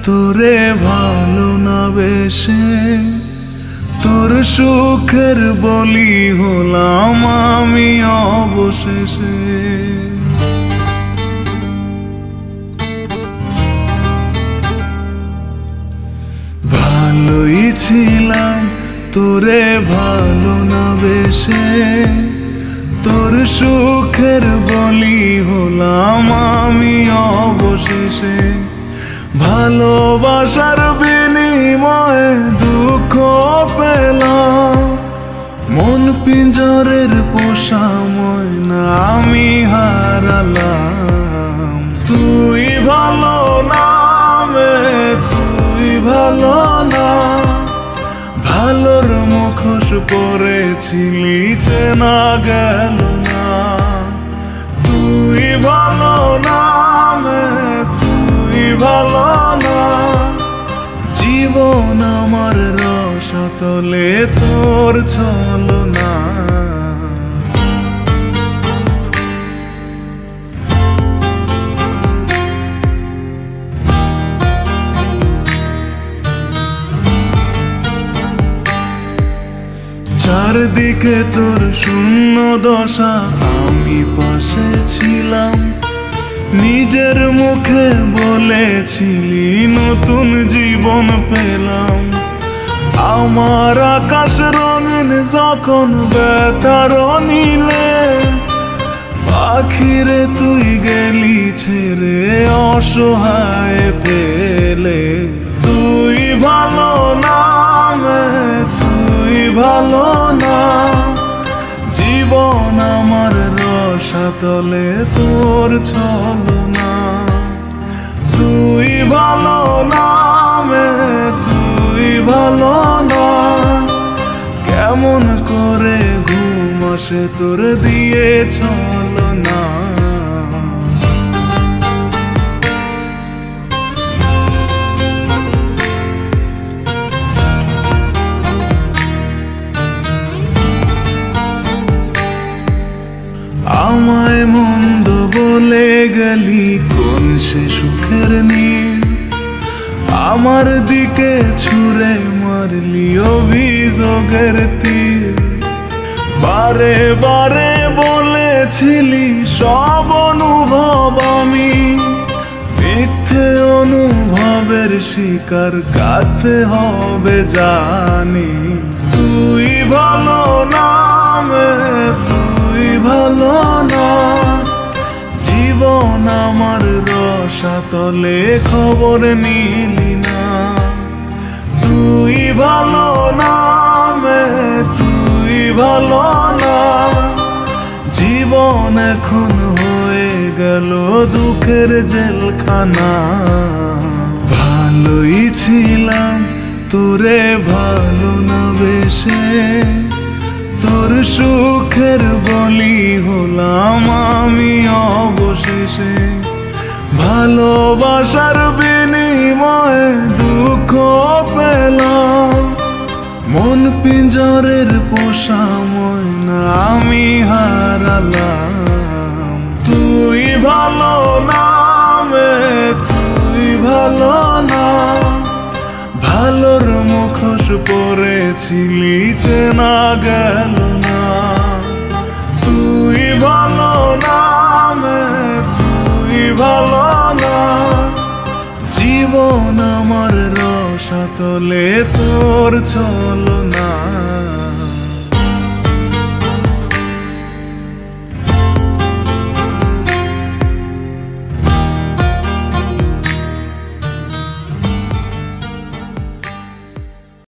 তোরে ভালো না বেশে তোর সুখের বলি হলাম আমি অবশেষে। ভালোই ছিলাম তোরে ভালো না বেশে তোর সুখের বলি হলাম আমি অবশেষে। ভালোবাসার বিনিময়ে দুঃখ পেলাম, মন পিঞ্জরের পোষা ময়না আমি হারালাম। তুই ভালো না তুই ভালো না, ভালোর মুখোশ পরেছিলি চেনা গেল না। তুই ভালো না তুই ভালো না, জীবন আমার রসতলে তোর ছলনা। চারদিকে তোর শূন্য দশা, আমি পাশে ছিলাম, নিজের মুখে বলেছিলি নতুন জীবন পেলাম। আমার আকাশ রঙিন যখন ব্যথার নীলে, পাখিরে তুই গেলি ছেড়ে অসহায় ফেলে। তুই ভালো না তুই ভালো না, জীবন আমার রসাতলে তোর ছলনা। তুই ভালো না তুই ভালো না, কেমন করে ঘুম আসে তোর দিয়ে ছলনা। আমায় মন্দ বলে গেলি কোন সে সুখের নীল, আমার দিকে ছুঁড়ে মারলি অভিযোগের তীর। বারে বারে বলেছিলি সব অনুভব আমি, মিথ্যে অনুভবের শিকার কাঁদতে হবে জানি। তুই ভালো না তুই ভালো না, জীবন আমার রসাতলে খবর নিলি না। তুই ভালো না তুই ভালো না, জীবন এখন হয়ে গেল দুঃখের জেলখানা। ভালোই ছিলাম তোরে ভালো না বেশে তোর সুখের বলি হলাম আমি অবশেষে। ভালোবাসার বিনিময়ে দুঃখ পেলাম, মন পিঞ্জরের পোষা ময়না আমি হারালাম। তুই ভালো না তুই ভালো না, ভালোর মুখোশ পরেছিলি চেনা গেল না। তুই ভালো না তুই ভালো না, জীবন আমার রসাতলে তোর ছলনা।